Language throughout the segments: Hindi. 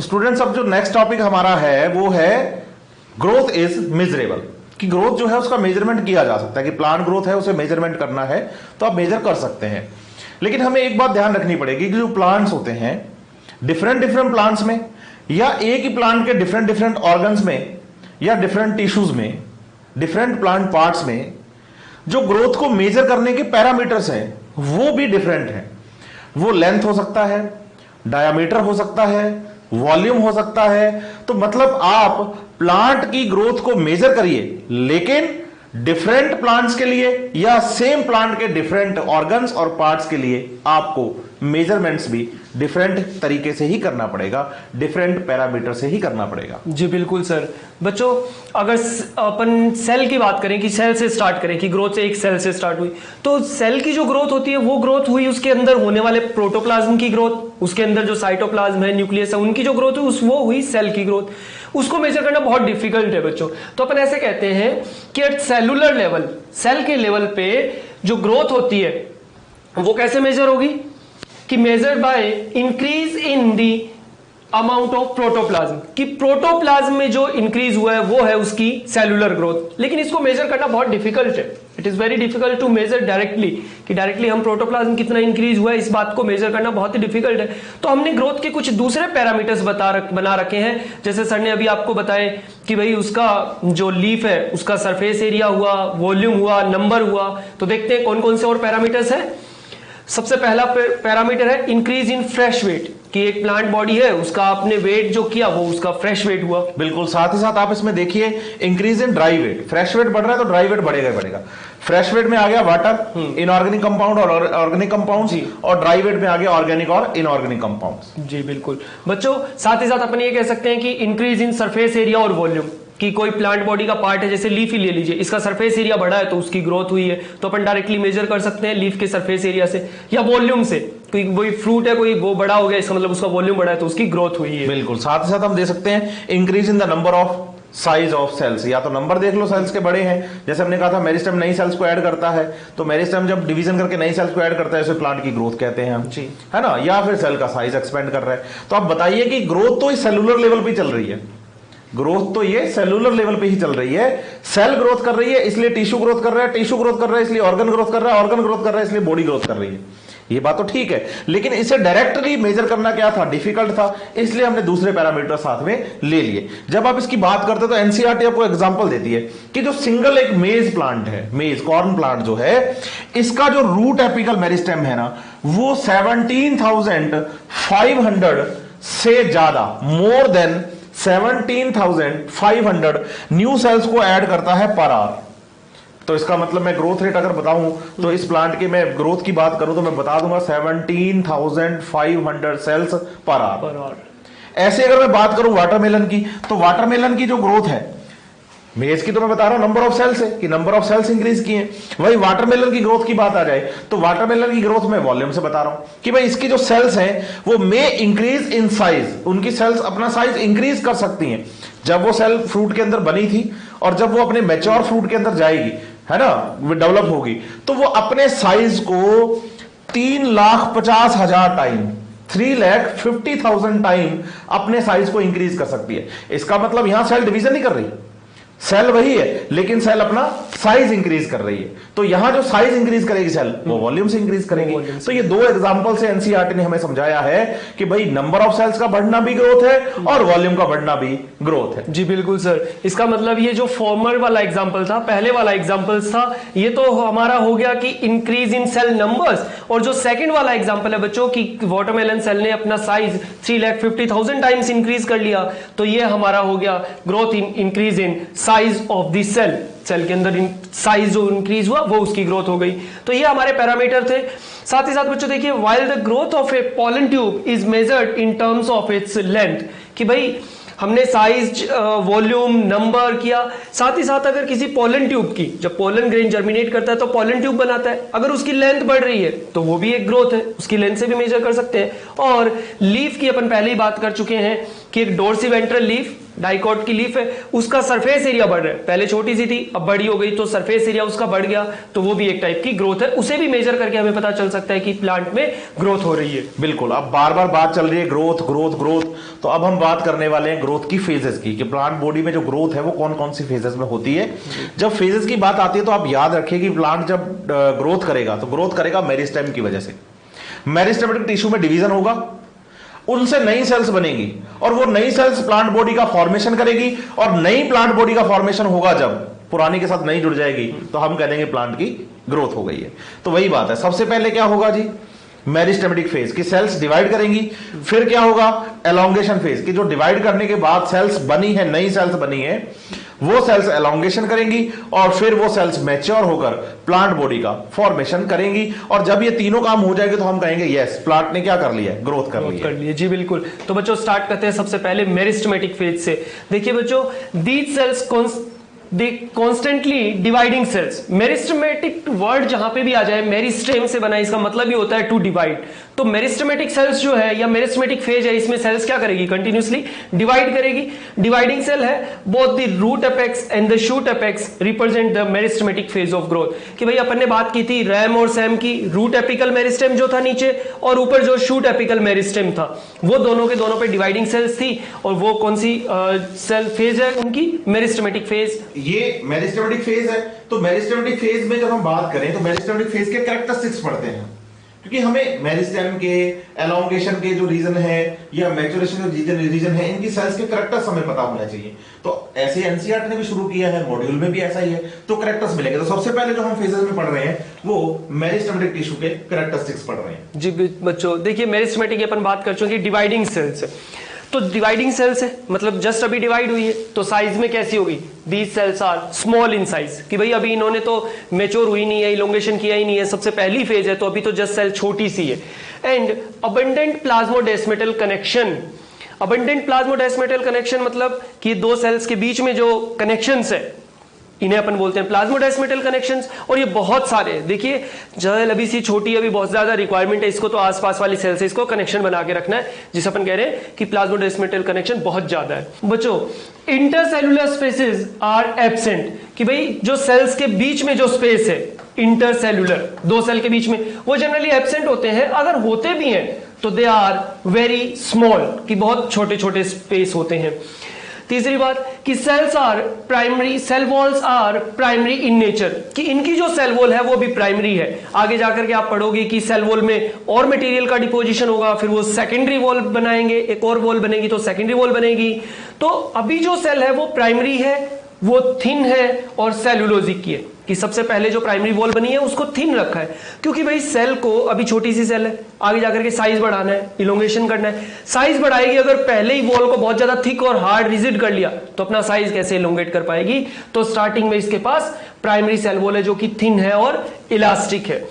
स्टूडेंट्स अब जो नेक्स्ट टॉपिक हमारा है वो है ग्रोथ इज मेजरेबल, कि ग्रोथ जो है उसका मेजरमेंट किया जा सकता है, कि प्लांट ग्रोथ है उसे मेजरमेंट करना है तो आप मेजर कर सकते हैं। लेकिन हमें एक बात ध्यान रखनी पड़ेगी कि जो प्लांट्स होते हैं डिफरेंट डिफरेंट प्लांट्स में, या एक ही प्लांट के डिफरेंट डिफरेंट ऑर्गन्स में, या डिफरेंट टिश्यूज में, डिफरेंट प्लांट पार्ट्स में, जो ग्रोथ को मेजर करने के पैरामीटर्स हैं वो भी डिफरेंट हैं। वो लेंथ हो सकता है, डायामीटर हो सकता है, वॉल्यूम हो सकता है। तो मतलब आप प्लांट की ग्रोथ को मेजर करिए, लेकिन डिफरेंट प्लांट्स के लिए या सेम प्लांट के डिफरेंट ऑर्गन्स और पार्ट्स के लिए आपको मेजरमेंट्स भी डिफरेंट तरीके से ही करना पड़ेगा, डिफरेंट पैरामीटर से ही करना पड़ेगा। जी बिल्कुल सर। बच्चों अगर अपन सेल की बात करें कि सेल से स्टार्ट करें कि ग्रोथ से एक सेल से स्टार्ट हुई, तो सेल की जो ग्रोथ होती है वो ग्रोथ हुई उसके अंदर होने वाले प्रोटोप्लाज्म की ग्रोथ, उसके अंदर जो साइटोप्लाज्म है, न्यूक्लियस है, उनकी जो ग्रोथ हुई वो हुई सेल की ग्रोथ। उसको मेजर करना बहुत डिफिकल्ट है बच्चों। तो अपन ऐसे कहते हैं कि एट सेलुलर लेवल, सेल के लेवल पे जो ग्रोथ होती है वो कैसे मेजर होगी कि measured by increase in the amount of protoplasm, कि प्रोटोप्लाज्म में जो इंक्रीज हुआ है वो है उसकी सेलुलर ग्रोथ। लेकिन इसको मेजर करना बहुत डिफिकल्ट है, it is very difficult to measure directly, कि डायरेक्टली हम प्रोटोप्लाज्म कितना इंक्रीज हुआ है इस बात को मेजर करना बहुत ही डिफिकल्ट है। तो हमने ग्रोथ के कुछ दूसरे पैरामीटर्स बना रखे हैं, जैसे सर ने अभी आपको बताए कि भाई उसका जो लीफ है उसका सरफेस एरिया हुआ, वॉल्यूम हुआ, नंबर हुआ। तो देखते हैं कौन कौन से और पैरामीटर्स है। सबसे पहला पैरामीटर है इंक्रीज इन फ्रेश वेट, कि एक प्लांट बॉडी है उसका आपने वेट जो किया वो उसका फ्रेश वेट हुआ। बिल्कुल, साथ ही साथ आप इसमें देखिए increase in dry weight, fresh weight बढ़ रहा है तो ड्राई वेट बढ़ेगा बढ़ेगा। फ्रेश वेट में आ गया वाटर, इनऑर्गेनिक कंपाउंड और ऑर्गेनिक कंपाउंड्स, और ड्राई वेट में आ गया ऑर्गेनिक और इनऑर्गेनिक कंपाउंड्स। जी बिल्कुल बच्चों, साथ ही साथ अपन ये कह सकते हैं कि इंक्रीज इन सरफेस एरिया और वॉल्यूम, कि कोई प्लांट बॉडी का पार्ट है जैसे लीफ ही ले लीजिए, इसका सरफेस एरिया बढ़ा है तो उसकी ग्रोथ हुई है, तो अपन डायरेक्टली मेजर कर सकते हैं लीफ के सरफेस एरिया से, या वॉल्यूम से, कोई फ्रूट है कोई वो बड़ा हो गया इसका मतलब उसका वॉल्यूम बढ़ा है तो उसकी ग्रोथ हुई है। बिल्कुल, साथ ही साथ हम दे सकते हैं increase in the number of size of cells, या तो नंबर देख लो सेल्स के बड़े हैं, जैसे हमने कहा था मेरिस्टेम नई सेल्स को ऐड करता है, तो मेरिस्टेम जब डिवीजन करके नई सेल्स को ऐड करता है उसे प्लांट की ग्रोथ कहते हैं हम, जी है ना, या फिर सेल का साइज एक्सपेंड कर रहा है। तो आप बताइए कि ग्रोथ तो इस सेलुलर लेवल पे चल रही है, ग्रोथ तो ये सेलुलर लेवल पे ही चल रही है। सेल ग्रोथ कर रही है इसलिए टिश्यू ग्रोथ कर रहा है, टिश्यू ग्रोथ कर रहा है इसलिए ऑर्गन ग्रोथ कर रहा है, ऑर्गन ग्रोथ कर रहा है इसलिए बॉडी ग्रोथ कर रही है। ये बात तो ठीक है, लेकिन इसे डायरेक्टली मेजर करना क्या था, डिफिकल्ट था, इसलिए हमने दूसरे पैरामीटर साथ में ले लिए। जब आप इसकी बात करते हो तो एनसीईआरटी आपको एग्जांपल देती है कि जो सिंगल एक मेज प्लांट है, मेज कॉर्न प्लांट जो है, इसका जो रूट एपिकल मेरिस्टेम है ना वो 17,500 से ज्यादा, मोर देन 17,500 न्यू सेल्स को ऐड करता है पर आवर। तो इसका मतलब मैं ग्रोथ रेट अगर बताऊं तो इस प्लांट की मैं ग्रोथ की बात करूं तो मैं बता दूंगा 17,500 सेल्स पर आवर। ऐसे अगर मैं बात करूं वाटरमेलन की, तो वाटरमेलन की जो ग्रोथ है, मेज की तो मैं बता रहा हूं नंबर ऑफ सेल्स है कि नंबर ऑफ सेल्स इंक्रीज किए, वही वाटरमेलन की ग्रोथ की बात आ जाए तो वाटरमेलन की ग्रोथ मैं वॉल्यूम से बता रहा हूं कि भाई इसकी जो सेल्स हैं वो मे इंक्रीज इन साइज, उनकी सेल्स अपना साइज इंक्रीज कर सकती हैं। जब वो सेल फ्रूट के अंदर बनी थी और जब वो अपने मैच्योर फ्रूट के अंदर जाएगी, है ना, वो डेवलप होगी, तो वो अपने साइज को 3,50,000 टाइम, 3,50,000 टाइम अपने साइज को इंक्रीज कर सकती है। इसका मतलब यहां सेल डिवीजन नहीं कर रही, सेल वही है लेकिन सेल अपना साइज इंक्रीज कर रही है। तो यहां जो साइज इंक्रीज करेगी सेल वो वॉल्यूम से इंक्रीज करेगी। तो ये दो एग्जांपल से एनसीईआरटी ने हमें समझाया है कि भाई नंबर ऑफ सेल्स का बढ़ना भी ग्रोथ है और वॉल्यूम का बढ़ना भी ग्रोथ है। जी बिल्कुल सर, इसका मतलब ये जो फॉर्मर वाला एग्जांपल था, पहले वाला एग्जांपल था, ये तो हमारा हो गया कि इंक्रीज इन सेल नंबर्स, और जो सेकंड वाला एग्जांपल है बच्चों की वाटरमेलन सेल ने अपना साइज 3,50,000 टाइम्स इंक्रीज कर लिया, तो ये हमारा हो गया growth in increase in size of the cell, cell के अंदर साइज जो इंक्रीज हुआ वो उसकी ग्रोथ हो गई। तो ये हमारे पैरामीटर थे। साथ ही साथ बच्चों देखिए, while the growth of A pollen tube is measured in terms of its length, कि भाई हमने साइज, वॉल्यूम, नंबर किया। साथ ही साथ अगर किसी पोलन ट्यूब की, जब पोलन ग्रेन जर्मिनेट करता है तो पोलन ट्यूब बनाता है, अगर उसकी लेंथ बढ़ रही है तो वो भी एक ग्रोथ है, उसकी लेंथ से भी मेजर कर सकते हैं। और लीफ की अपन पहले ही बात कर चुके हैं कि एक डोर्सी वेंट्रल लीफ डाइकॉट की लीफ है, उसका सरफेस एरिया बढ़ रहा है, पहले छोटी सी थी अब बड़ी हो गई, तो सरफेस एरिया उसका बढ़ गया, तो वो भी एक टाइप की ग्रोथ है। उसे भी मेजर करके हमें पता चल सकता है कि प्लांट में ग्रोथ हो रही है। बिल्कुल। अब बार बार बात चल रही है ग्रोथ ग्रोथ ग्रोथ, तो अब हम बात करने वाले हैं ग्रोथ की फेजेस की, कि प्लांट बॉडी में जो ग्रोथ है वो कौन कौन सी फेजेस में होती है। जब फेजेस की बात आती है तो आप याद रखिए कि प्लांट जब ग्रोथ करेगा तो ग्रोथ करेगा मेरिस्टेम की वजह से। मेरिस्टेमेटिक टिश्यू में डिवीजन होगा, उनसे नई सेल्स बनेगी, और वो नई सेल्स प्लांट बॉडी का फॉर्मेशन करेगी, और नई प्लांट बॉडी का फॉर्मेशन होगा जब पुरानी के साथ नई जुड़ जाएगी तो हम कह देंगे प्लांट की ग्रोथ हो गई है। तो वही बात है, सबसे पहले क्या होगा जी, मेरिस्टेमेटिक फेज की सेल्स डिवाइड करेंगी, फिर क्या होगा एलोंगेशन फेज की, जो डिवाइड करने के बाद सेल्स बनी है, नई सेल्स बनी है, वो सेल्स एलोंगेशन करेंगी, और फिर वो सेल्स मैच्योर होकर प्लांट बॉडी का फॉर्मेशन करेंगी। और जब ये तीनों काम हो जाएंगे तो हम कहेंगे यस प्लांट ने क्या कर लिया है, ग्रोथ कर ली है। जी बिल्कुल। तो बच्चों स्टार्ट करते हैं सबसे पहले मेरिस्टेमेटिक फेज से। देखिए बच्चों, these cells constantly dividing cells. Meristematic word जहां पे भी आ जाए मेरिस्टेम से बना है, इसका मतलब ही होता है टू डिवाइड। तो मेरिस्टेमेटिक सेल्स जो है या मेरिस्टेमेटिक फेज है, इसमें सेल्स क्या करेगी, कंटिन्यूसली डिवाइड करेगी। डिवाइडिंग सेल है, both the root apex and the shoot apex represent the meristematic phase of growth. कि भाई अपन ने बात की थी रैम और सैम की, रूट एपिकल मेरिस्टेम जो था नीचे, और ऊपर जो शूट एपिकल मेरिस्टेम था, वो दोनों के दोनों पे डिवाइडिंग सेल्स थी। और वो कौन सी सेल फेज है उनकी, मेरिस्टेमेटिक फेज। ये मेरिस्टेमेटिक फेज है। तो मेरिस्टेमेटिक फेज में जब हम बात करें तो मेरिस्टेमेटिक फेज के कैरेक्टरिस्टिक्स पढ़ते हैं, क्योंकि हमें मेरिस्टेम के एलोंगेशन के जो रीजन है या मैच्योरेशन के रीजन है, इनकी सेल्स के कैरेक्टर्स हमें पता होना चाहिए। तो ऐसे एनसीईआरटी ने भी शुरू किया है, मॉड्यूल में भी ऐसा ही है, तो कैरेक्टर्स मिलेंगे। तो सबसे पहले जो हम फेजेस में पढ़ रहे हैं वो मेरिस्टेमेटिक टिश्यू के कैरेक्टरिस्टिक्स पढ़ रहे हैं। जी बच्चों, देखिए मेरिस्टेमेटिक अपन बात कर चुके हैं डिवाइडिंग सेल्स है। तो डिवाइडिंग सेल्स है मतलब जस्ट अभी डिवाइड हुई है, तो साइज में कैसी होगी, these cells are small in size. कि भाई अभी इन्होंने तो मेच्योर हुई नहीं है, इलोंगेशन किया ही नहीं है, सबसे पहली फेज है, तो अभी तो जस्ट सेल छोटी सी है। And abundant plasmodesmatal connection. Abundant plasmodesmatal connection मतलब कि दो सेल्स के बीच में जो कनेक्शंस है, इन्हें अपन बोलते हैं प्लाज्मोडेस्मेटल कनेक्शंस। और ये बहुत सारे हैं। देखिए सेल अभी सी छोटी, अभी बहुत ज्यादा रिक्वायरमेंट है इसको, तो आसपास वाली सेल से इसको कनेक्शन बना के रखना है, जिसे अपन कह रहे हैं कि प्लाज्मोडेस्मेटल कनेक्शन बहुत ज्यादा है। बच्चों इंटरसेलुलर स्पेसेस आर एब्सेंट। कि भाई जो सेल्स के बीच में जो स्पेस है इंटरसेलुलर, दो सेल के बीच में, वो जनरली एब्सेंट होते हैं। अगर होते भी हैं तो दे आर वेरी स्मॉल, कि बहुत छोटे छोटे स्पेस होते हैं। तीसरी बात कि cells are primary, cell walls are primary in nature, कि इनकी जो सेल वॉल है वो भी प्राइमरी है। आगे जाकर के आप पढ़ोगे कि सेल वॉल में और मटेरियल का डिपोजिशन होगा, फिर वो सेकेंडरी वॉल बनाएंगे, एक और वॉल बनेगी तो सेकेंडरी वॉल बनेगी। तो अभी जो सेल है वो प्राइमरी है, वो थिन है और सेलुलोजिक की है। कि सबसे पहले जो प्राइमरी वॉल बनी है उसको थिन रखा है, क्योंकि भाई सेल को अभी छोटी सी सेल है, आगे जाकर के साइज बढ़ाना है, इलोंगेशन करना है। साइज बढ़ाएगी अगर पहले ही वॉल को बहुत ज्यादा थिक और हार्ड रिजिड कर लिया तो अपना साइज कैसे इलोंगेट कर पाएगी। तो स्टार्टिंग में इसके पास प्राइमरी सेल वॉल है जो कि थिन है और इलास्टिक है।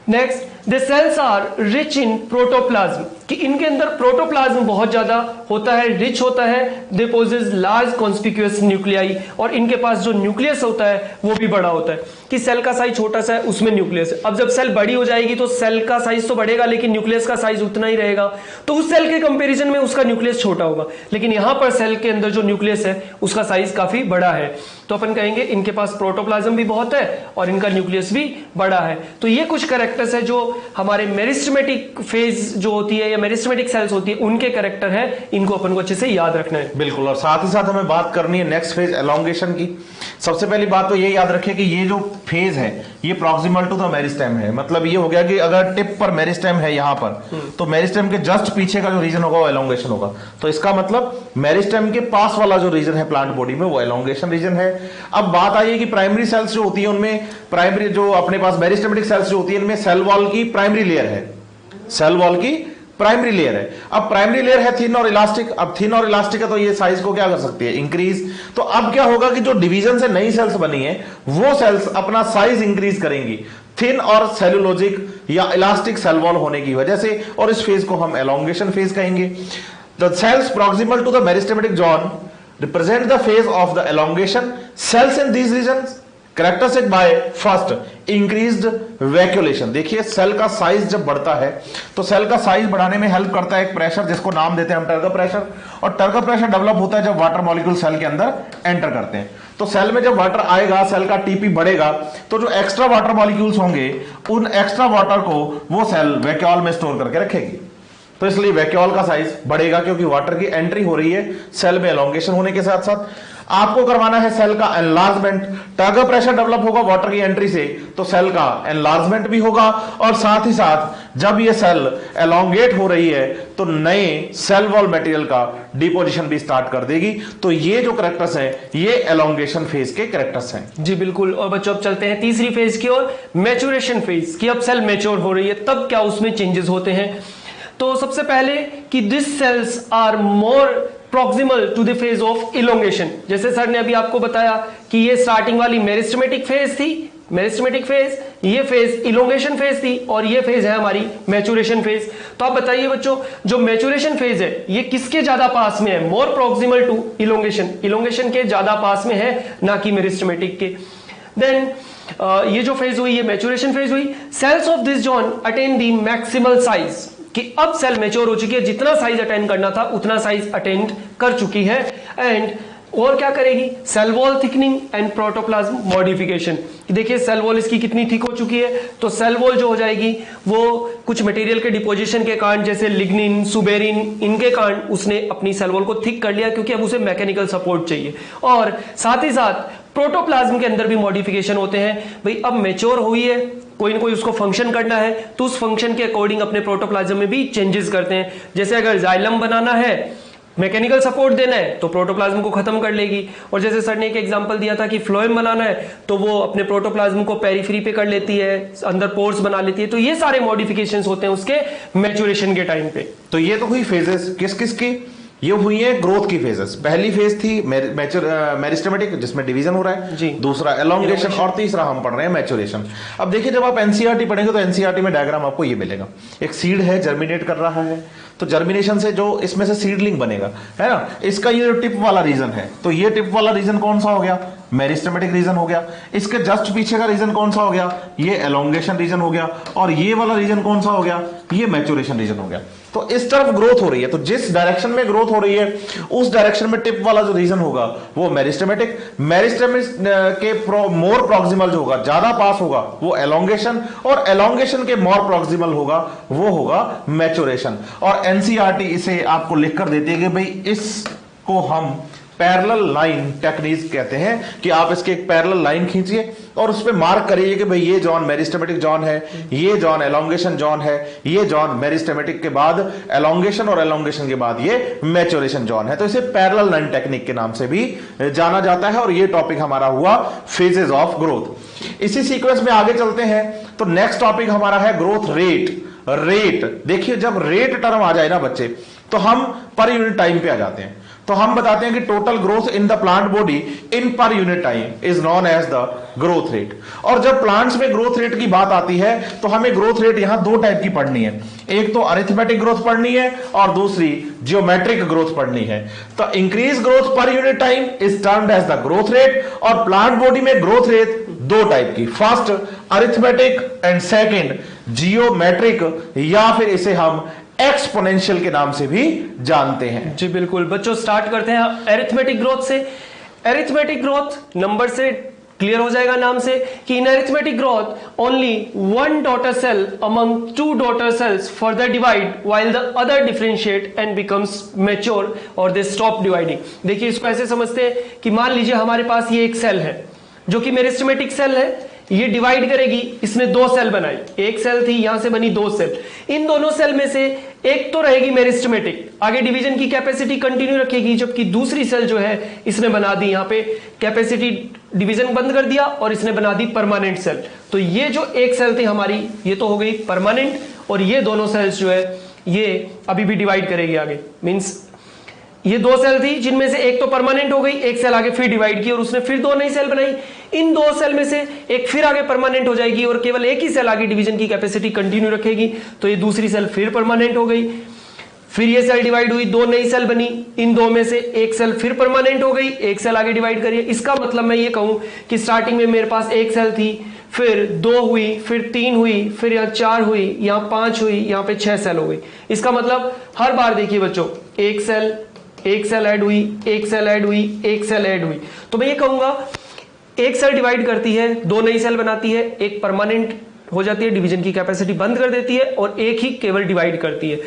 Next, the cells are rich in protoplasm, कि इनके अंदर प्रोटोप्लाज्म बहुत ज्यादा होता है, रिच होता है। They possess large conspicuous nuclei, और इनके पास जो न्यूक्लियस होता है वो भी बड़ा होता है। कि सेल का साइज छोटा सा है, उसमें न्यूक्लियस है। अब जब सेल बड़ी हो जाएगी तो सेल का साइज तो बढ़ेगा लेकिन न्यूक्लियस का साइज उतना ही रहेगा, तो उस सेल के कंपैरिजन में उसका न्यूक्लियस छोटा होगा। लेकिन यहां पर सेल के अंदर जो न्यूक्लियस है उसका साइज काफी बड़ा है, तो अपन कहेंगे इनके पास प्रोटोप्लाज्म भी बहुत है और इनका न्यूक्लियस भी बड़ा है। तो ये कुछ कैरेक्टर्स है जो हमारे मेरिस्टेमेटिक फेज जो होती है या मेरिस्टेमेटिक सेल्स होती है उनके कैरेक्टर है, इनको अपन को अच्छे से याद रखना है। बिल्कुल। और साथ ही साथ हमें बात करनी है नेक्स्ट फेज एलोंगेशन की। सबसे पहली बात तो ये याद रखिए कि ये जो फेज है ये प्रॉक्सिमल टू द मेरिस्टेम है। मतलब ये हो गया कि अगर टिप पर मेरिस्टेम है यहाँ पर, तो मेरिस्टेम के जस्ट पीछे का जो रीजन होगा वो एलोंगेशन होगा। तो इसका मतलब मेरिस्टेम के पास वाला जो रीजन है प्लांट बॉडी में वो एलोंगेशन रीजन है। अब बात आई है कि प्राइमरी सेल्स जो होती है उनमें प्राइमरी जो अपने पास मेरिस्टेमेटिक सेल्स जो होती है इनमें सेल वॉल की प्राइमरी लेयर है, सेल वॉल की प्राइमरी लेयर है। अब प्राइमरी लेयर है थिन और इलास्टिक। अब थिन और इलास्टिक है तो ये साइज को क्या कर सकती है, इंक्रीज। तो अब क्या होगा कि जो डिवीजन से नई सेल्स बनी है वो सेल्स अपना साइज इंक्रीज करेंगी थिन और सेलुलोजिक या इलास्टिक सेल वॉल होने की वजह से, और इस फेज को हम एलोंगेशन फेज कहेंगे। The cells proximal to the meristematic zone represent the phase of the elongation. Cells in these regions characteristic by first increased vacuolation. देखिए सेल का साइज जब बढ़ता है तो सेल का साइज बढ़ाने में हेल्प करता है एक प्रेशर जिसको नाम देते हैं हम टर्गर प्रेशर, और टर्गर प्रेशर डेवलप होता है जब वाटर मॉलिक्यूल सेल के अंदर एंटर करते हैं। तो सेल में जब वाटर आएगा, सेल का टीपी बढ़ेगा, तो जो एक्स्ट्रा वाटर मॉलिक्यूल्स होंगे उन एक्स्ट्रा वाटर को वो सेल वैक्यूल में स्टोर करके रखेगी। तो इसलिए वैक्यूल का साइज बढ़ेगा क्योंकि वाटर की एंट्री हो रही है सेल में एलोंगेशन होने के साथ साथ। आपको करवाना है सेल का एनलार्जमेंट, टर्गर प्रेशर डेवलप होगा वाटर की एंट्री से तो सेल का एनलार्जमेंट भी होगा, और साथ ही साथ जब ये सेल एलोंगेट हो रही है तो नए सेल वॉल मटेरियल का डिपोजिशन भी स्टार्ट कर देगी। तो ये जो कैरेक्टर्स हैं ये एलोंगेशन फेज के कैरेक्टर्स हैं। जी बिल्कुल। और बच्चों अब चलते हैं तीसरी फेज की ओर, मैच्योरेशन फेज, कि अब सेल मैच्योर हो रही है तब क्या उसमें चेंजेस होते हैं। तो सबसे पहले कि this cells are more proximal to the phase of elongation. जैसे सर ने अभी आपको बताया कि ये स्टार्टिंग वाली मेरिस्टेमेटिक फेज थी, मेरिस्टेमेटिक फेज, ये फेज इलोंगेशन फेज थी, और ये फेज है हमारी मैच्योरेशन फेज। तो आप बताइए बच्चों, जो मैच्योरेशन फेज है ये किसके ज्यादा पास में है? मोर प्रॉक्सिमल टू इलोंगेशन, इलोंगेशन के ज्यादा पास में है, ना कि मेरिस्टेमेटिक के। देन ये जो फेज हुई, ये मैच्योरेशन फेज हुई। Cells of this zone attain the maximal size, कि अब सेल मैच्योर हो चुकी है, जितना साइज अटेंड करना था उतना साइज अटेंड कर चुकी है। एंड और क्या करेगी? Cell wall thickening and protoplasm modification. देखिए सेल वॉल इसकी कितनी थिक हो चुकी है, तो सेल वॉल जो हो जाएगी वो कुछ मटेरियल के डिपोजिशन के कारण, जैसे लिग्निन, सुबेरिन, इनके कारण उसने अपनी सेल वॉल को थिक कर लिया क्योंकि अब उसे मैकेनिकल सपोर्ट चाहिए। और साथ ही साथ प्रोटोप्लाज्म के अंदर भी मॉडिफिकेशन होते हैं। भाई अब मैच्योर हुई है, कोई ना कोई उसको फंक्शन करना है तो उस फंक्शन के अकॉर्डिंग अपने प्रोटोप्लाज्म में भी चेंजेस करते हैं। जैसे अगर जाइलम बनाना है, मैकेनिकल सपोर्ट देना है तो प्रोटोप्लाज्म को खत्म कर लेगी। और जैसे सर ने एक एग्जांपल दिया था कि फ्लोएम बनाना है तो वो अपने प्रोटोप्लाज्म को पेरिफेरी पे कर लेती है, अंदर पोर्स बना लेती है। तो ये सारे मॉडिफिकेशंस होते हैं उसके मैच्योरेशन के टाइम पे। तो ये तो हुई फेजेस किस किस की, ये हुई है ग्रोथ की फेजेस। पहली फेज थी मेरिस्टेमेटिक जिसमें डिवीजन हो रहा है जी, दूसरा एलोंगेशन, और तीसरा हम पढ़ रहे हैं मैच्योरेशन। अब देखिए जब आप एनसीईआरटी पढ़ेंगे तो एनसीईआरटी में डायग्राम आपको ये मिलेगा, एक सीड है जर्मिनेट कर रहा है, तो जर्मिनेशन से जो इसमें से सीडलिंग बनेगा है ना, इसका ये टिप वाला रीजन है, तो ये टिप वाला रीजन कौन सा हो गया? मेरिस्टेमेटिक रीजन हो गया। इसके जस्ट पीछे का रीजन कौन सा हो गया? ये एलोंगेशन रीजन हो गया। और ये वाला रीजन कौन सा हो गया? ये मैच्योरेशन रीजन हो गया। तो इस तरफ ग्रोथ हो रही है, तो जिस डायरेक्शन में ग्रोथ हो रही है उस डायरेक्शन में टिप वाला जो रीजन होगा वो मेरिस्टेमेटिक, मेरिस्टेमिक के मोर प्रॉक्सिमल जो होगा, ज्यादा पास होगा, वो एलोंगेशन, और एलोंगेशन के मोर प्रॉक्सिमल होगा वो होगा मैच्योरेशन। और एनसीईआरटी इसे आपको लिखकर देती है कि भाई इसको हम पैरेलल लाइन टेक्निक कहते हैं, कि आप इसके एक पैरेलल लाइन खींचिए और उस पर मार्क करिए कि भाई ये जॉन मेरिस्टेमेटिक जॉन है, ये जॉन एलोंगेशन जॉन है, ये जॉन मेरिस्टेमेटिक के बाद एलोंगेशन और एलोंगेशन के बाद ये मैच्योरेशन जॉन है। तो इसे पैरेलल लाइन टेक्निक के नाम से भी जाना जाता है। और ये टॉपिक हमारा हुआ फेजेस ऑफ ग्रोथ। इसी सीक्वेंस में आगे चलते हैं तो नेक्स्ट टॉपिक हमारा है ग्रोथ रेट। रेट देखिए, जब रेट टर्म आ जाए ना बच्चे तो हम पर यूनिट टाइम पे आ जाते हैं। तो हम बताते हैं कि total growth in the plant body in per unit time is known as the growth rate. और जब प्लांट्स में ग्रोथ रेट की बात आती है तो हमें ग्रोथ रेट यहां दो टाइप की पढ़नी है, एक तो अरिथमेटिक ग्रोथ पढ़नी है और दूसरी जियोमेट्रिक ग्रोथ पढ़नी है। तो increase growth per unit time is termed as the growth rate. और प्लांट बॉडी में ग्रोथ रेट दो टाइप की, first arithmetic and second geometric, या फिर इसे हम एक्सपोनेंशियल के नाम से भी जानते हैं। जी बिल्कुल। बच्चों स्टार्ट करते हैं अरिथमेटिक ग्रोथ से। अरिथमेटिक ग्रोथ नंबर से क्लियर हो जाएगा नाम से कि in arithmetic growth only one daughter cell among two daughter cells further divide while the other differentiate and becomes mature और दे स्टॉप डिवाइडिंग। देखिए इसको ऐसे समझते हैं कि मान लीजिए हमारे पास ये एक सेल है जो कि मेरिस्टेमेटिक सेल है, ये डिवाइड करेगी, इसने दो सेल बनाई, एक सेल थी यहां से बनी दो सेल। इन दोनों सेल में से एक तो रहेगी मेरिस्टेमेटिक, आगे डिवीजन की कैपेसिटी कंटिन्यू रखेगी, जबकि दूसरी सेल जो है इसने बना दी यहां पे कैपेसिटी, डिवीजन बंद कर दिया और इसने बना दी परमानेंट सेल। तो ये जो एक सेल थी हमारी ये तो हो गई परमानेंट, और ये दोनों सेल्स जो है ये अभी भी डिवाइड करेगी आगे। मींस ये दो सेल थी जिनमें से एक तो परमानेंट हो गई, एक सेल आगे फिर डिवाइड की और उसने फिर दो नई सेल बनाई। इन दो सेल में से एक फिर आगे परमानेंट हो जाएगी और केवल एक ही सेल आगे डिवीजन की कैपेसिटी कंटिन्यू रखेगी, तो ये दूसरी सेल फिर परमानेंट हो गई। फिर ये सेल डिवाइड हुई, दो नई सेल बनी, इन दो में से एक सेल फिर परमानेंट हो गई, एक सेल आगे डिवाइड करिए। इसका मतलब मैं ये कहूं कि स्टार्टिंग में मेरे पास एक सेल थी, फिर 2 हुई, फिर 3 हुई, फिर यहाँ 4 हुई, यहाँ 5 हुई, यहाँ पे 6 सेल हो गई। इसका मतलब हर बार देखिए बच्चों, एक सेल ऐड हुई, एक सेल ऐड हुई, एक सेल ऐड हुई। तो मैं ये कहूंगा एक सेल डिवाइड करती है, दो नई सेल बनाती है, एक परमानेंट हो जाती है, डिवीजन की कैपेसिटी बंद कर देती है, और एक ही केवल डिवाइड करती है।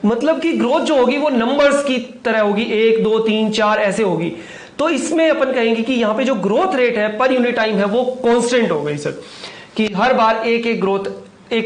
मतलब कि ग्रोथ जो होगी वो नंबर्स की तरह होगी, 1 2 3 4 ऐसे होगी। तो इसमें अपन कहेंगे कि यहाँ पे जो ग्रोथ रेट है पर यूनिट टाइम है वो कांस्टेंट हो गई सर, कि हर बार एक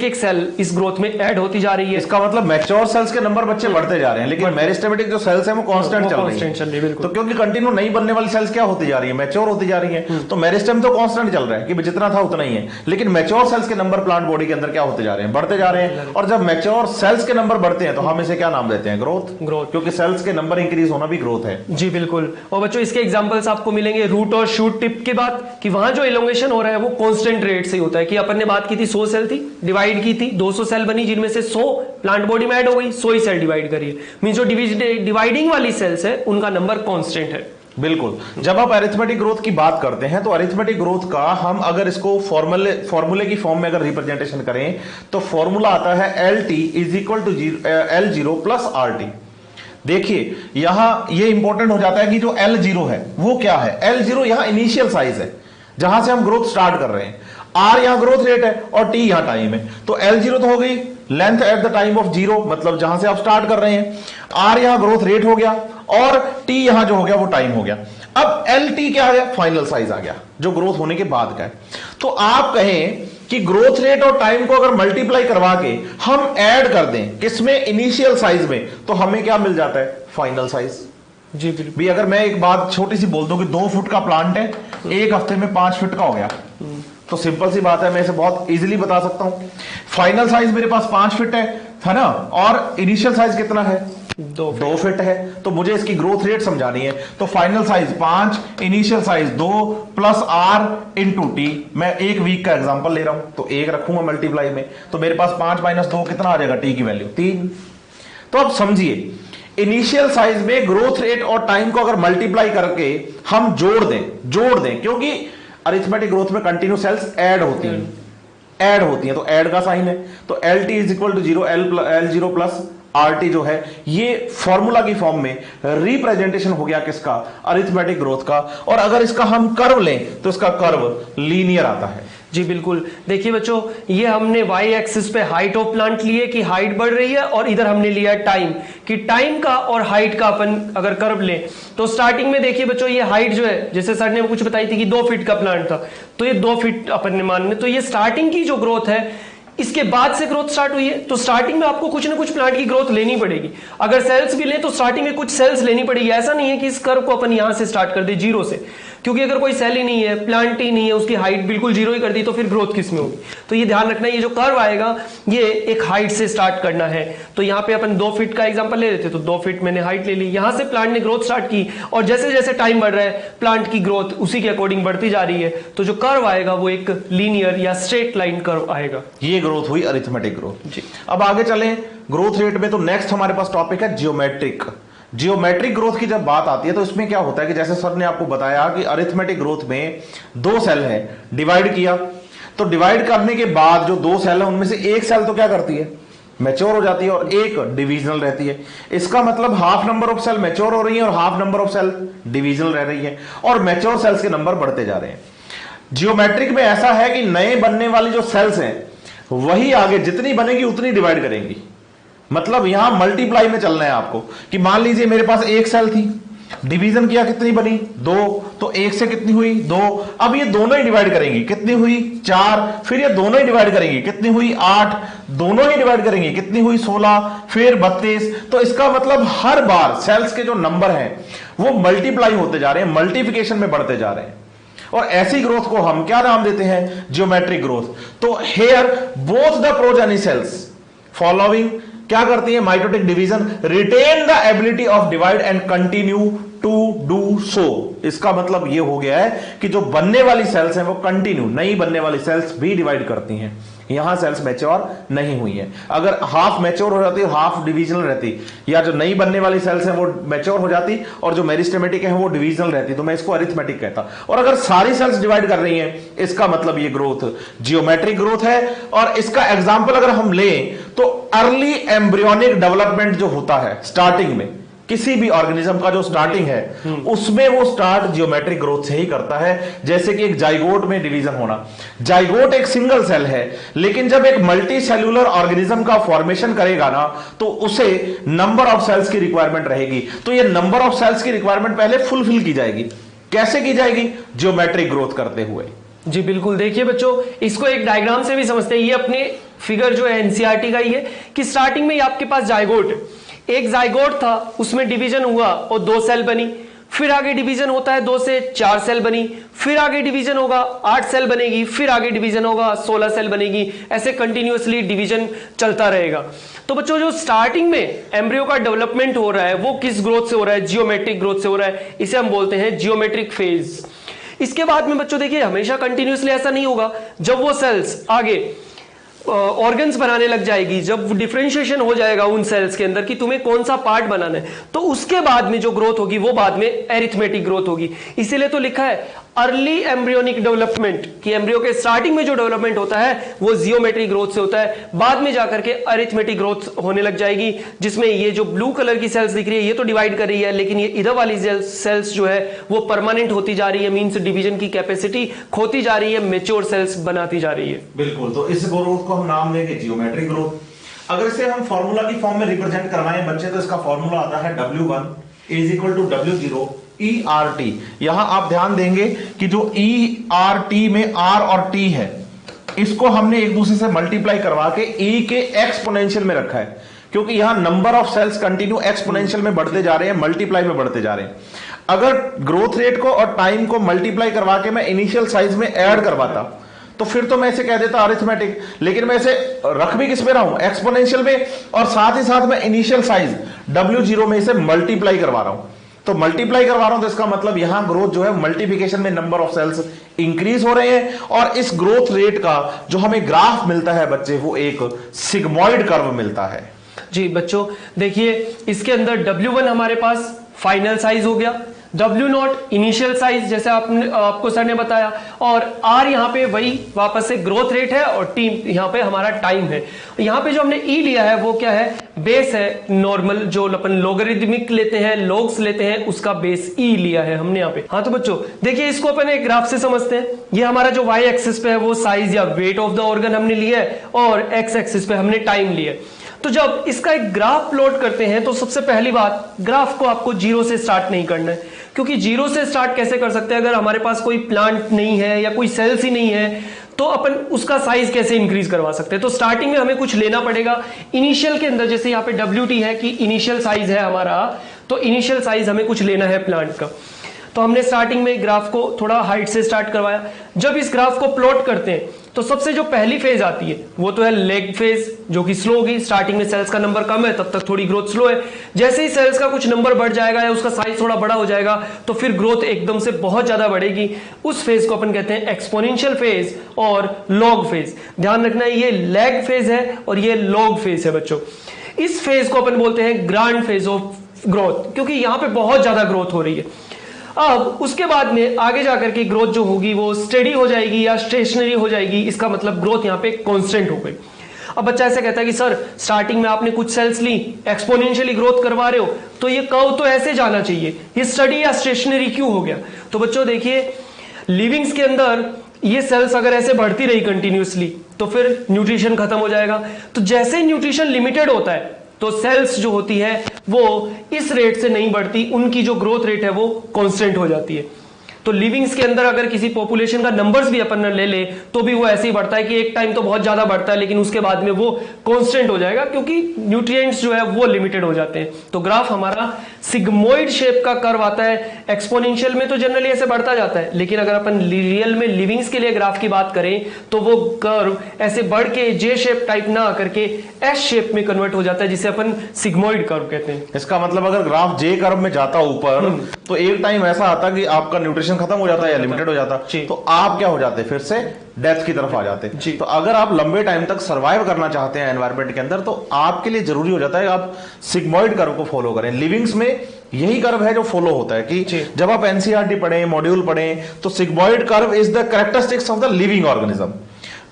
एक सेल इस ग्रोथ में ऐड होती जा रही है। इसका मतलब मैच्योर सेल्स के नंबर बच्चे बढ़ते जा रहे हैं, लेकिन मेरिस्टेमेटिक जो सेल्स हैं वो कांस्टेंट चल रही है। तो क्योंकि कंटिन्यू नई बनने वाली सेल्स क्या होती जा रही है, मैच्योर होती जा रही है। तो मेरिस्टेम तो कांस्टेंट चल रहा है कि जितना था उतना ही है, लेकिन मैच्योर सेल्स के नंबर प्लांट बॉडी के अंदर क्या होते जा रहे हैं, बढ़ते जा रहे हैं। और जब मैच्योर सेल्स के नंबर बढ़ते हैं तो हम इसे क्या नाम देते हैं, ग्रोथ, क्योंकि सेल्स के नंबर इंक्रीज होना भी ग्रोथ है। जी बिल्कुल। और बच्चों इसके एग्जांपल्स आपको मिलेंगे रूट और शूट टिप के बाद, कि वहां जो इलोंगेशन हो रहा है वो कांस्टेंट रेट से होता है। कि अपन ने बात की थी 100 सेल थी, डिवाइड की थी, 200 सेल बनी, जिनमें से 100 प्लांट बॉडी में ऐड हो गई, 100 ही सेल डिवाइड करिए। मींस जो डिवाइडिंग वाली सेल्स है उनका नंबर कांस्टेंट है। बिल्कुल। जब आप अरिथमेटिक ग्रोथ की बात करते हैं तो अरिथमेटिक ग्रोथ का हम अगर इसको फॉर्मूले की फॉर्म में अगर रिप्रेजेंटेशन करें तो फॉर्मूला आता है LT is equal to L0 plus RT। देखिए यहां ये इंपॉर्टेंट हो जाता है कि जो L0 है वो क्या है। L0 यहां इनिशियल साइज है जहां से हम ग्रोथ स्टार्ट कर रहे हैं, R यहां ग्रोथ रेट है और T यहां टाइम है। तो L0 तो हो गई length at the time of 0, मतलब जहां से आप स्टार्ट कर रहे हैं, R यहां ग्रोथ रेट हो गया और T यहां जो हो गया वो टाइम हो गया। अब LT क्या आ गया, फाइनल साइज आ गया जो ग्रोथ होने के बाद का है। तो आप कहें कि ग्रोथ रेट और टाइम को अगर मल्टीप्लाई करवा के हम ऐड कर दें किसमें, इनिशियल साइज में, तो हमें क्या मिल जाता है, फाइनल साइज। जी बिल्कुल। भी अगर मैं एक बात छोटी सी बोल दूं कि 2 फुट का प्लांट है, एक हफ्ते में 5 फुट का हो गया, तो सिंपल सी बात है, मैं इसे बहुत इजीली बता सकता हूं। फाइनल साइज मेरे पास 5 फीट है ना, और इनिशियल साइज कितना है, 2 फीट है। तो मुझे इसकी ग्रोथ रेट समझानी है, तो final size 5, initial size 2 plus R into T। मैं एक वीक का एग्जांपल ले रहा हूं तो 1 रखूंगा मल्टीप्लाई में, तो मेरे पास 5 माइनस 2 कितना आ जाएगा, T की वैल्यू 3। तो अब समझिए इनिशियल साइज में ग्रोथ रेट और टाइम को अगर मल्टीप्लाई करके हम जोड़ दें, क्योंकि अरिथमेटिक ग्रोथ में कंटिन्यू सेल्स ऐड होती हैं, तो ऐड का साइन है। तो LT is equal to 0 L0 plus RT जो है, ये फॉर्मूला की फॉर्म में रिप्रेजेंटेशन हो गया किसका, अरिथमेटिक ग्रोथ का। और अगर इसका हम कर्व लें तो इसका कर्व लीनियर आता है। जी बिल्कुल। देखिए बच्चों, ये हमने वाई एक्सिस पे हाइट ऑफ प्लांट लिए कि हाइट बढ़ रही है, और इधर हमने लिया टाइम कि टाइम का और हाइट का अपन अगर कर्व लें तो स्टार्टिंग में देखिए बच्चों, ये हाइट जो है जैसे सर ने कुछ बताई थी कि 2 फीट का प्लांट था, तो ये 2 फीट अपन ने मान लिया। तो ये स्टार्टिंग की जो ग्रोथ है, इसके बाद से ग्रोथ स्टार्ट हुई है, तो स्टार्टिंग में आपको कुछ ना कुछ प्लांट की ग्रोथ लेनी पड़ेगी। अगर सेल्स भी लें तो स्टार्टिंग में कुछ सेल्स लेनी पड़ेगी। ऐसा नहीं है कि इस कर्व को अपन यहां से स्टार्ट कर दे 0 से, क्योंकि अगर कोई सेल ही नहीं है, प्लांट ही नहीं है, उसकी हाइट बिल्कुल 0 ही कर दी, तो फिर ग्रोथ किस में होगी। तो ये ध्यान रखना, ये जो कर्व आएगा ये एक हाइट से स्टार्ट करना है। तो यहाँ पे अपन 2 फीट का एग्जांपल ले लेते, तो 2 फीट मैंने हाइट ले ली, यहां से प्लांट ने ग्रोथ स्टार्ट की, और जैसे जैसे टाइम बढ़ रहा है प्लांट की ग्रोथ उसी के अकॉर्डिंग बढ़ती जा रही है। तो जो कर्व आएगा वो एक लीनियर या स्ट्रेट लाइन कर्व आएगा। ये ग्रोथ हुई अरिथमेटिक ग्रोथ। जी, अब आगे चलें ग्रोथ रेट में, तो नेक्स्ट हमारे पास टॉपिक है जियोमेट्रिक ग्रोथ की जब बात आती है तो इसमें क्या होता है कि जैसे सर ने आपको बताया कि अरिथमेटिक ग्रोथ में 2 सेल है, डिवाइड किया, तो डिवाइड करने के बाद जो 2 सेल है उनमें से एक सेल तो क्या करती है, मैच्योर हो जाती है, और एक डिविजनल रहती है। इसका मतलब half number of cell mature हो रही है और half number of cell divisional रह रही है, और मैच्योर सेल्स के नंबर बढ़ते जा रहे हैं। जियोमेट्रिक में ऐसा है कि नए बनने वाली जो सेल्स हैं वही आगे जितनी बनेगी उतनी डिवाइड करेंगी। मतलब यहां मल्टीप्लाई में चलना है आपको, कि मान लीजिए मेरे पास एक सेल थी, डिवीजन किया, कितनी बनी 2, तो 1 से कितनी हुई 2। अब ये दोनों ही डिवाइड करेंगी, कितनी हुई 4, फिर ये दोनों ही डिवाइड करेंगी, कितनी हुई 8, दोनों ही डिवाइड करेंगी, कितनी हुई 16, फिर 32। तो इसका मतलब हर बार सेल्स के जो नंबर हैं वो मल्टीप्लाई होते जा रहे हैं, मल्टीप्लिकेशन में बढ़ते जा रहे हैं, और ऐसी ग्रोथ को हम क्या नाम देते हैं, जियोमेट्रिक ग्रोथ। तो here both the progeny cells following क्या करती है, mitotic division retain the ability of divide and continue to do so. इसका मतलब यह हो गया है कि जो बनने वाली सेल्स हैं वो कंटिन्यू, नई बनने वाली सेल्स भी डिवाइड करती हैं। यहां सेल्स मैच्योर नहीं हुई है। अगर हाफ मैच्योर हो जाती, हाफ डिविजनल रहती, या जो नई बनने वाली सेल्स है वो मैच्योर हो जाती और जो मेरिस्टेमेटिक है वो डिविजनल रहती, तो मैं इसको अरिथमेटिक कहता। और अगर सारी सेल्स डिवाइड कर रही हैं, इसका मतलब ये ग्रोथ जियोमेट्रिक ग्रोथ है। और इसका एग्जांपल अगर हम लें तो अर्ली एम्ब्रियोनिक डेवलपमेंट जो होता है स्टार्टिंग में, किसी भी ऑर्गेनिज्म का जो स्टार्टिंग है उसमें वो स्टार्ट जियोमेट्रिक ग्रोथ से ही करता है। जैसे कि एक जाइगोट में डिवीजन होना, जाइगोट एक सिंगल सेल है, लेकिन जब एक मल्टी सेल्यूलर ऑर्गेनिज्म का फॉर्मेशन करेगा ना तो उसे नंबर ऑफ सेल्स की रिक्वायरमेंट रहेगी। तो ये नंबर ऑफ सेल्स की रिक्वायरमेंट पहले फुलफिल की जाएगी। कैसे की जाएगी? जियोमेट्रिक ग्रोथ करते हुए। जी बिल्कुल। देखिए बच्चों, इसको एक डायग्राम से भी समझते हैं। ये अपने फिगर जो है एनसीईआरटी का ही है कि स्टार्टिंग में आपके पास जाइगोट, एक जाइगोट था, उसमें डिवीजन हुआ और 2 सेल बनी, फिर आगे डिवीजन होता है 2 से 4 सेल बनी, फिर आगे डिवीजन होगा 8 सेल बनेगी, फिर आगे डिवीजन होगा 16 सेल बनेगी, ऐसे कंटिन्यूअसली डिवीजन चलता रहेगा। तो बच्चों जो स्टार्टिंग में एम्ब्रियो का डेवलपमेंट हो रहा है वो किस ग्रोथ से हो रहा है? जियोमेट्रिक ग्रोथ से हो रहा है। इसे हम बोलते हैं जियोमेट्रिक फेज। इसके बाद में बच्चों देखिए हमेशा कंटिन्यूअसली ऐसा नहीं होगा। जब वो सेल्स आगे ऑर्गन्स बनाने लग जाएगी, जब डिफरेंशिएशन हो जाएगा उन सेल्स के अंदर कि तुम्हें कौन सा पार्ट बनाना है, तो उसके बाद में जो ग्रोथ होगी वो बाद में एरिथमेटिक ग्रोथ होगी। इसीलिए तो लिखा है अर्ली एम्ब्रियोनिक डेवलपमेंट, कि एम्ब्रियो के स्टार्टिंग में जो डेवलपमेंट होता है वो जियोमेट्रिक ग्रोथ से होता है, बाद में जाकर के अरिथमेटिक ग्रोथ होने लग जाएगी, जिसमें ये जो ब्लू कलर की सेल्स दिख रही है ये तो डिवाइड कर रही है, लेकिन ये इधर वाली सेल्स जो है वो परमानेंट होती जा रही है, मींस डिवीजन की कैपेसिटी खोती जा रही है, मेच्योर सेल्स बनाती जा रही है। बिल्कुल। तो इस ग्रोथ को हम नाम देंगे जियोमेट्रिक ग्रोथ। अगर इसे हम फॉर्मूला की फॉर्म में रिप्रेजेंट करवाएं बच्चे, तो इसका फॉर्मूला आता है W1 is equal to W0 ERT। यहां आप ध्यान देंगे कि जो ERT में R और T है, इसको हमने एक दूसरे से मल्टीप्लाई करवा के E के एक्सपोनेंशियल में रखा है, क्योंकि यहां number of cells continue exponential में बढ़ते जा रहे हैं, मल्टीप्लाई में बढ़ते जा रहे हैं। अगर ग्रोथ रेट को और टाइम को मल्टीप्लाई करवा के मैं इनिशियल साइज में ऐड करवाता तो फिर तो मैं इसे कह देता अरिथमेटिक, लेकिन मैं इसे रख भी किस में रहा हूं? एक्सपोनेंशियल में, और साथ ही साथ मैं इनिशियल साइज W0 में इसे मल्टीप्लाई करवा रहा हूं। तो मल्टीप्लाई करवा रहा हूं तो इसका मतलब यहां ग्रोथ जो है मल्टीप्लिकेशन में नंबर ऑफ सेल्स इंक्रीज हो रहे हैं, और इस ग्रोथ रेट का जो हमें ग्राफ मिलता है बच्चे वो एक सिग्मॉइड कर्व मिलता है। जी बच्चों देखिए, इसके अंदर W1 हमारे पास फाइनल साइज हो गया, W0 इनिशियल साइज जैसे आपको सर ने बताया, और R यहाँ पे वही वापस से ग्रोथ रेट है, और T यहाँ पे हमारा टाइम है। यहाँ पे जो हमने E लिया है वो क्या है? बेस है। नॉर्मल जो अपन लोगरिथमिक लेते हैं, लॉग्स लेते हैं, उसका बेस E लिया है हमने यहाँ पे। हाँ तो बच्चों देखिए, इसको अपन एक ग्राफ से समझते हैं। ये हमारा जो Y एक्सिस पे है वो साइज या वेट ऑफ द ऑर्गन हमने लिया है, और X एक्सिस पे हमने टाइम लिया है। तो जब इसका एक ग्राफ प्लॉट करते हैं तो सबसे पहली बात, ग्राफ को आपको 0 से स्टार्ट नहीं करना है, क्योंकि 0 से स्टार्ट कैसे कर सकते हैं? अगर हमारे पास कोई प्लांट नहीं है या कोई सेल्स ही नहीं है तो अपन उसका साइज कैसे इंक्रीज करवा सकते हैं? तो स्टार्टिंग में हमें कुछ लेना पड़ेगा इनिशियल के अंदर। जैसे यहाँ पे WT है कि इनिशियल साइज है हमारा, तो इनिशियल साइज हमें कुछ लेना है प्लांट का। तो हमने स्टार्टिंग में ग्राफ को थोड़ा हाइट से स्टार्ट करवाया। जब इस ग्राफ को प्लॉट करते हैं तो सबसे जो पहली फेज आती है वो तो है लेग फेज, जो कि स्लो होगी। स्टार्टिंग में सेल्स का नंबर कम है, तब तक थोड़ी ग्रोथ स्लो है। जैसे ही सेल्स का कुछ नंबर बढ़ जाएगा या उसका साइज थोड़ा बड़ा हो जाएगा तो फिर ग्रोथ एकदम से बहुत ज्यादा बढ़ेगी। उस फेज को अपन कहते हैं एक्सपोनेंशियल फेज और लॉग फेज। ध्यान रखना है, ये लेग फेज है और ये लॉग फेज है बच्चों। इस फेज को अपन बोलते हैं ग्रांड फेज ऑफ ग्रोथ, क्योंकि यहां पे बहुत ज्यादा ग्रोथ हो रही है। अब उसके बाद में आगे जाकर के ग्रोथ जो होगी वो स्टेडी हो जाएगी या स्टेशनरी हो जाएगी। इसका मतलब ग्रोथ यहाँ पे कांस्टेंट हो गई। अब बच्चा ऐसे कहता है कि सर स्टार्टिंग में आपने कुछ सेल्स ली, एक्सपोनेंशियली ग्रोथ करवा रहे हो, तो ये कर्व तो ऐसे जाना चाहिए, ये स्टडी या स्टेशनरी क्यों हो गया? तो बच्चों देखिए, लिविंग्स के अंदर ये सेल्स अगर ऐसे बढ़ती रही कंटिन्यूअसली तो फिर न्यूट्रिशन खत्म हो जाएगा। तो जैसे न्यूट्रिशन लिमिटेड होता है तो सेल्स जो होती है वो इस रेट से नहीं बढ़ती, उनकी जो ग्रोथ रेट है वो कांस्टेंट हो जाती है। तो लिविंग्स के अंदर अगर किसी पॉपुलेशन का नंबर्स भी अपन ले ले तो भी वो ऐसे ही बढ़ता है कि एक टाइम तो बहुत ज्यादा बढ़ता है, लेकिन उसके बाद में वो कांस्टेंट हो जाएगा, क्योंकि न्यूट्रिएंट्स जो है वो लिमिटेड हो जाते हैं। तो ग्राफ हमारा सिग्मोइड शेप का कर्व आता है। एक्सपोनेंशियल में तो जनरली ऐसे बढ़ता जाता है, लेकिन अगर अपन रियल में लिविंग्स के लिए ग्राफ की बात करें तो वो कर्व ऐसे बढ़ के जे शेप टाइप ना करके एस शेप में कन्वर्ट हो जाता है, जिसे अपन सिग्मोइड कर्व कहते हैं। इसका मतलब अगर ग्राफ जे कर्व में जाता ऊपर तो एक टाइम ऐसा आता कि आपका न्यूट्रिशन ड्यूरेशन खत्म हो जाता है या लिमिटेड हो जाता, तो आप क्या हो जाते फिर से डेथ की तरफ आ जाते। तो अगर आप लंबे टाइम तक सर्वाइव करना चाहते हैं एनवायरनमेंट के अंदर, तो आपके लिए जरूरी हो जाता है आप सिग्मॉइड कर्व को फॉलो करें। लिविंग्स में यही कर्व है जो फॉलो होता है कि जब आप एनसीईआरटी पढ़ें, मॉड्यूल पढ़ें, तो sigmoid curve is the characteristics of the living organism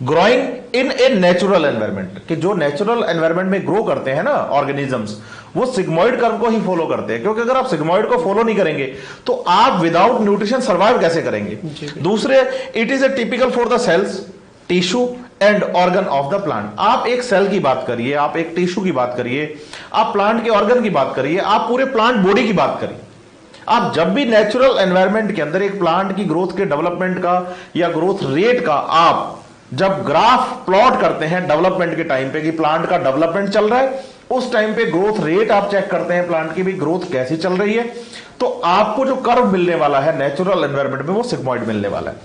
growing in a natural environment, कि जो नेचुरल एनवायरनमेंट में ग्रो करते हैं ना ऑर्गेनिजम्स, वो सिग्मॉइड कर्व को ही फॉलो करते हैं। क्योंकि अगर आप सिग्मॉइड को फॉलो नहीं करेंगे तो आप विदाउट न्यूट्रिशन सर्वाइव कैसे करेंगे। दूसरे, it is a typical for the cells, tissue and organ of the plant. आप एक सेल की बात करिए, आप एक टिश्यू की बात करिए, आप प्लांट के ऑर्गन की बात करिए, आप पूरे प्लांट बॉडी की बात करिए। आप जब भी नेचुरल एनवायरनमेंट के अंदर एक प्लांट की ग्रोथ के डेवलपमेंट का या ग्रोथ रेट का आप जब ग्राफ प्लॉट करते हैं डेवलपमेंट के टाइम पे कि प्लांट का डेवलपमेंट चल रहा है, उस टाइम पे ग्रोथ रेट आप चेक करते हैं प्लांट की भी ग्रोथ कैसी चल रही है, तो आपको जो कर्व मिलने वाला है नेचुरल एनवायरनमेंट में वो सिग्मॉइड मिलने वाला है।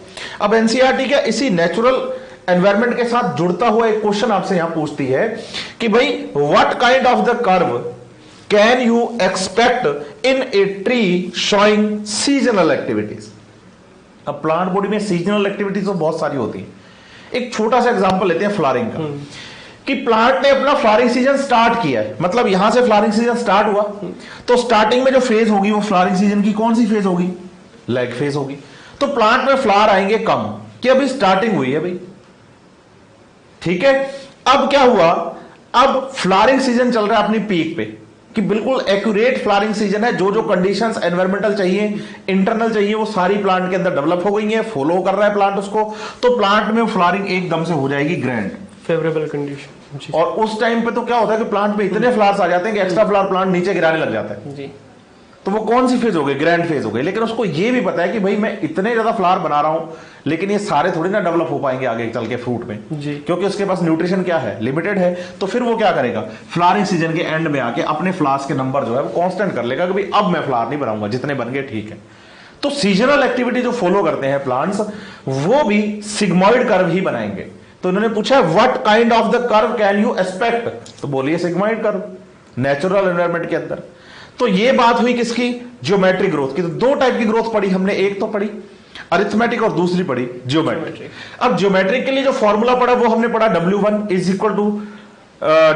अब एनसीईआरटी क्या इसी नेचुरल एनवायरनमेंट के साथ जुड़ता हुआ एक क्वेश्चन आपसे यहां पूछती है कि भाई what kind of the curve can you expect in a tree showing seasonal activities. अब प्लांट बॉडी में सीजनल एक्टिविटीज तो बहुत सारी होती है। एक छोटा सा एग्जांपल लेते हैं फ्लावरिंग का, कि प्लांट ने अपना फ्लावरिंग सीजन स्टार्ट किया है, मतलब यहां से फ्लावरिंग सीजन स्टार्ट हुआ, तो स्टार्टिंग में जो फेज होगी वो फ्लावरिंग सीजन की कौन सी फेज होगी, लैग फेज होगी। तो प्लांट में फ्लावर आएंगे कम, कि अभी स्टार्टिंग हुई है भाई, ठीक है। अब क्या हुआ, अब फ्लावरिंग सीजन चल रहा है अपनी पीक पे, कि बिल्कुल एक्यूरेट फ्लावरिंग सीजन है, जो जो कंडीशंस एनवायरमेंटल चाहिए, इंटरनल चाहिए, वो सारी प्लांट के अंदर डेवलप हो गई है, फॉलो कर रहा है प्लांट उसको, तो प्लांट में फ्लावरिंग एकदम से हो जाएगी ग्रैंड, फेवरेबल कंडीशन। और उस टाइम पे तो क्या होता है कि प्लांट में इतने फ्लावर्स आ जाते हैं कि एक्स्ट्रा फ्लावर प्लांट नीचे गिराने लग जाता है जी। तो वो कौन सी फेज हो गई, ग्रैंड फेज हो गई। लेकिन उसको ये भी पता है कि भाई मैं इतने ज्यादा फ्लावर बना रहा हूं, लेकिन ये सारे थोड़ी ना डेवलप हो पाएंगे आगे चल के फ्रूट में जी, क्योंकि उसके पास न्यूट्रिशन क्या है, लिमिटेड है। तो फिर वो क्या करेगा, फ्लावरिंग सीजन के एंड में आके अपने फ्लावर्स के नंबर जो है वो कांस्टेंट कर लेगा कि भाई अब मैं फ्लावर नहीं बनाऊंगा, जितने बन गए ठीक है। तो सीजनल एक्टिविटी जो फॉलो करते हैं प्लांट्स, वो भी सिग्मॉइड कर्व ही बनाएंगे। तो उन्होंने पूछा what kind of the curve can you expect, तो बोलिए सिग्मॉइड कर्व नेचुरल एनवायरनमेंट के अंदर। तो ये बात हुई किसकी, ज्योमेट्रिक ग्रोथ की। तो दो टाइप की ग्रोथ पढ़ी हमने, एक तो पढ़ी अरिथमेटिक और दूसरी पढ़ी ज्योमेट्रिक। अब ज्योमेट्रिक के लिए जो फॉर्मूला पढ़ा वो हमने पढ़ा W1 is equal to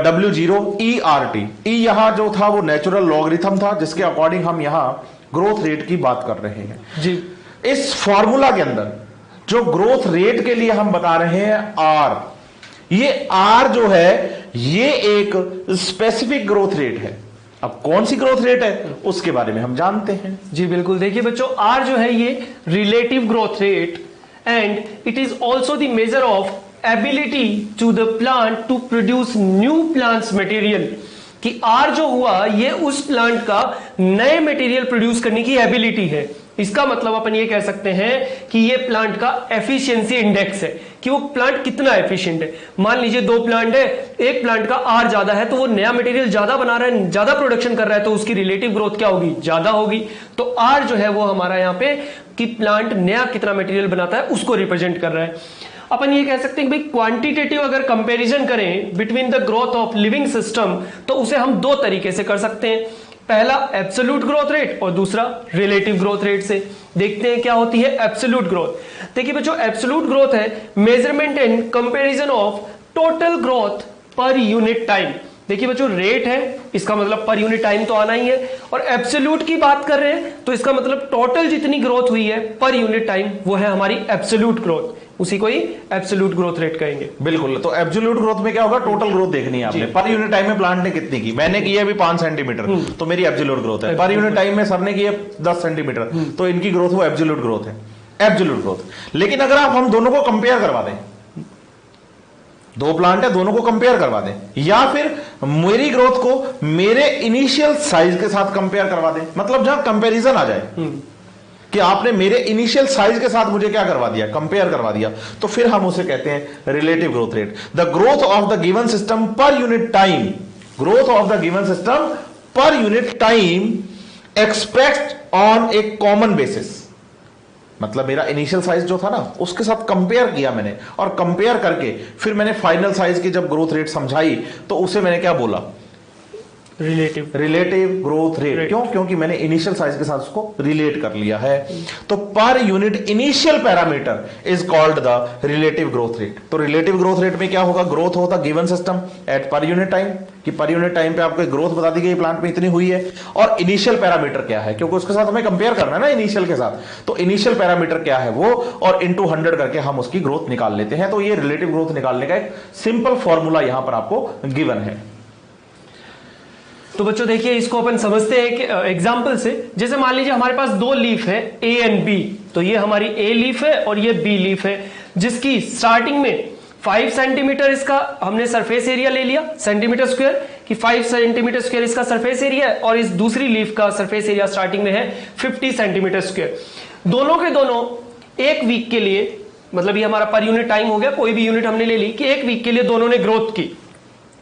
W0 ERT। E यहां जो था वो नेचुरल लॉगरिथम था, जिसके अकॉर्डिंग हम यहां ग्रोथ रेट की बात कर रहे हैं जी। इस फॉर्मूला के अंदर जो ग्रोथ रेट के लिए हम बता रहे हैं R, ये R जो है ये एक स्पेसिफिक ग्रोथ रेट है। अब कौन सी ग्रोथ रेट है उसके बारे में हम जानते हैं जी बिल्कुल। देखिए बच्चों, R जो है ये relative growth rate and it is also the measure of ability to the plant to produce new plants material. कि R जो हुआ ये उस प्लांट का नए मटेरियल प्रोड्यूस करने की एबिलिटी है। इसका मतलब अपन ये कह सकते हैं कि ये प्लांट का एफिशिएंसी इंडेक्स है, कि वो प्लांट कितना एफिशिएंट है। मान लीजिए दो प्लांट है, एक प्लांट का R ज्यादा है तो वो नया मटेरियल ज्यादा बना रहा है, ज्यादा प्रोडक्शन कर रहा है, तो उसकी रिलेटिव ग्रोथ क्या होगी, ज्यादा होगी। तो R जो है वो हमारा यहाँ पे कि प्लांट नया कितना मटेरियल बनाता है उसको रिप्रेजेंट कर रहा है। अपन ये कह सकते हैं कि भाई क्वांटिटेटिव अगर कंपैरिजन करें between the growth of living system, तो उसे हम दो तरीके से कर सकते हैं। पहला एब्सोल्यूट ग्रोथ रेट और दूसरा रिलेटिव ग्रोथ रेट से। देखते हैं क्या होती है एब्सोल्यूट ग्रोथ। देखिए बच्चों, एब्सोल्यूट ग्रोथ है measurement and comparison of total growth per unit time. देखिए बच्चों, रेट है इसका मतलब पर यूनिट टाइम तो आना ही है, और एब्सोल्यूट की बात कर रहे हैं तो इसका मतलब टोटल जितनी ग्रोथ हुई है पर यूनिट टाइम वो है हमारी एब्सोल्यूट ग्रोथ, उसी को ही एब्सोल्यूट ग्रोथ रेट कहेंगे। बिल्कुल। तो एब्सोल्यूट ग्रोथ में क्या होगा, टोटल ग्रोथ देखनी है आपने। पर यूनिट टाइम में प्लांट ने कितनी की, मैंने की है अभी 5 सेंटीमीटर तो मेरी एब्सोल्यूट ग्रोथ है। पर यूनिट टाइम में सर ने की है 10 सेंटीमीटर तो इनकी ग्रोथ वो एब्सोल्यूट ग्रोथ है, एब्सोल्यूट ग्रोथ। लेकिन अगर आप हम दोनों को कंपेयर करवा दें, दो प्लांट है दोनों को कंपेयर करवा दें, या फिर मेरी ग्रोथ को मेरे इनिशियल साइज के साथ कंपेयर करवा दें, मतलब जहां कंपैरिजन आ जाए कि आपने मेरे इनिशियल साइज के साथ मुझे क्या करवा दिया, कंपेयर करवा दिया, तो फिर हम उसे कहते हैं relative growth rate. The growth of the given system पर unit time, growth of the given system पर unit time expressed on A common basis. मतलब मेरा इनिशियल साइज जो था ना उसके साथ कंपेयर किया मैंने, और कंपेयर करके फिर मैंने फाइनल साइज की जब ग्रोथ रेट समझाई तो उसे मैंने क्या बोला, रिलेटिव ग्रोथ रेट। क्यों? क्योंकि मैंने इनिशियल साइज के साथ उसको रिलेट कर लिया है। तो per unit initial parameter is called the relative growth rate. तो रिलेटिव ग्रोथ रेट में क्या होगा? ग्रोथ होता गिवन सिस्टम एट पर यूनिट टाइम, कि पर यूनिट टाइम पे आपको ग्रोथ बता दी गई प्लांट में इतनी हुई है, और इनिशियल पैरामीटर क्या है, क्योंकि उसके साथ हमें कंपेयर करना है ना इनिशियल के साथ। तो इनिशियल पैरामीटर क्या है वो, और इनटू 100 करके हम उसकी ग्रोथ निकाल लेते हैं। तो ये रिलेटिव ग्रोथ निकालने का एक सिंपल फॉर्मूला यहां पर आपको गिवन है। तो बच्चों देखिए, इसको अपन समझते हैं एक एग्जांपल से। जैसे मान लीजिए हमारे पास दो लीफ है ए एंड बी, तो ये हमारी ए लीफ है और ये बी लीफ है, जिसकी स्टार्टिंग में 5 सेंटीमीटर इसका हमने सरफेस एरिया ले लिया, सेंटीमीटर स्क्वायर, कि 5 सेंटीमीटर स्क्वायर इसका सरफेस एरिया है, और इस दूसरी लीफ का सरफेस एरिया स्टार्टिंग में है 50 सेंटीमीटर स्क्वायर। दोनों के दोनों एक वीक के लिए, मतलब ये हमारा पर यूनिट टाइम हो गया, कोई भी यूनिट हमने ले ली, कि एक वीक के लिए दोनों ने ग्रोथ की,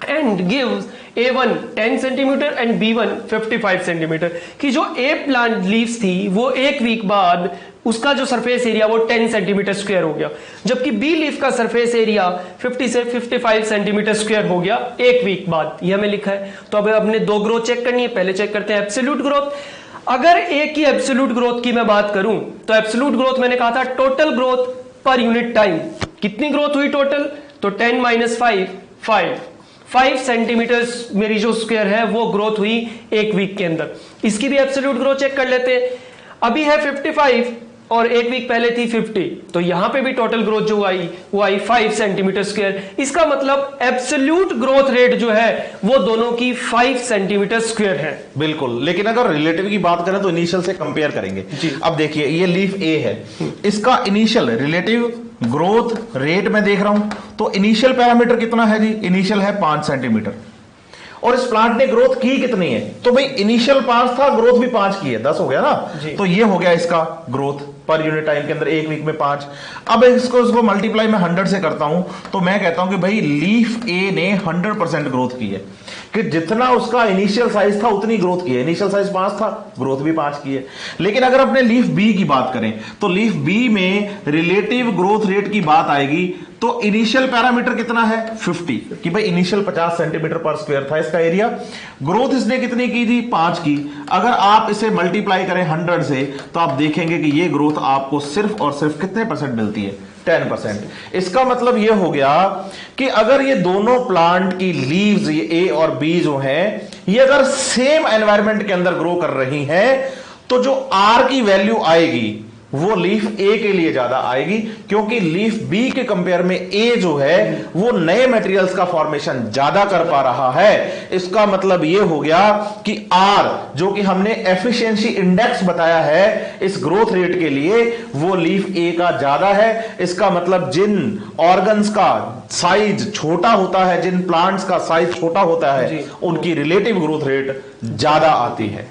and gives A1 10 centimetre and B1 55 centimetre, कि जो A प्लांट लीव्स थी वो एक वीक बाद उसका जो सरफेस एरिया वो 10 सेंटीमीटर स्क्वायर हो गया, जबकि B लीफ का सरफेस एरिया 50 से 55 सेंटीमीटर स्क्वायर हो गया एक वीक बाद। ये हमें लिखा है। तो अब हमने दो ग्रोथ चेक करनी है। पहले चेक करते हैं एब्सोल्यूट ग्रोथ। अगर A की एब्सोल्यूट ग्रोथ की मैं बात करूं तो एब्सोल्यूट ग्रोथ मैंने कहा था total growth per unit time. कितनी ग्रोथ हुई टोटल? तो 10 माइनस 5 सेंटीमीटर मेरी जो स्क्वायर है वो ग्रोथ हुई एक वीक के अंदर। इसकी भी एब्सोल्यूट ग्रोथ चेक कर लेते हैं। अभी है 55 और एक वीक पहले थी 50, तो यहां पे भी टोटल ग्रोथ जो आई वो आई 5 सेंटीमीटर स्क्वायर। इसका मतलब एब्सोल्यूट ग्रोथ रेट जो है वो दोनों की 5 सेंटीमीटर स्क्वायर है। बिल्कुल। लेकिन अगर रिलेटिव की बात करें तो इनिशियल से कंपेयर करेंगे। अब देखिए, ये लीफ ए है, इसका इनिशियल रिलेटिव ग्रोथ रेट में देख रहा हूं तो इनिशियल पैरामीटर कितना है जी? इनिशियल है 5 सेंटीमीटर, और इस प्लांट ने ग्रोथ की कितनी है? तो भाई इनिशियल 5 था, ग्रोथ भी 5 की है, 10 हो गया ना। तो ये हो गया इसका ग्रोथ पर यूनिट टाइम के अंदर एक वीक में 5। अब इसको मल्टीप्लाई में 100 से करता हूं तो मैं कहता हूं कि भाई लीफ ए ने 100% ग्रोथ की है, कि जितना उसका इनिशियल साइज था उतनी ग्रोथ की है। इनिशियल साइज 5 था, ग्रोथ भी 5 की है। लेकिन अगर अपने लीफ बी की बात करें तो लीफ बी में रिलेटिव ग्रोथ रेट की बात आएगी तो इनिशियल पैरामीटर कितना है? 50, कि भाई इनिशियल 50 सेंटीमीटर पर स्क्वायर था इसका एरिया। ग्रोथ इसने कितनी की थी? 5 की। अगर आप इसे मल्टीप्लाई करें 100 से तो आप देखेंगे कि ये ग्रोथ आपको सिर्फ और सिर्फ कितने परसेंट मिलती है? 10%। इसका मतलब ये हो गया कि अगर ये दोनों प्लांट की लीव्स, ये ए और बी जो हैं, ये अगर सेम एनवायरनमेंट के अंदर ग्रो कर रही हैं तो जो आर की वैल्यू आएगी वो लीफ ए के लिए ज्यादा आएगी, क्योंकि लीफ बी के कंपेयर में ए जो है वो नए मटेरियल्स का फॉर्मेशन ज्यादा कर पा रहा है। इसका मतलब ये हो गया कि आर जो कि हमने एफिशिएंसी इंडेक्स बताया है इस ग्रोथ रेट के लिए, वो लीफ ए का ज्यादा है। इसका मतलब जिन ऑर्गन्स का साइज छोटा होता है, जिन प्लांट्स का साइज छोटा होता है, उनकी रिलेटिव ग्रोथ रेट ज्यादा आती है।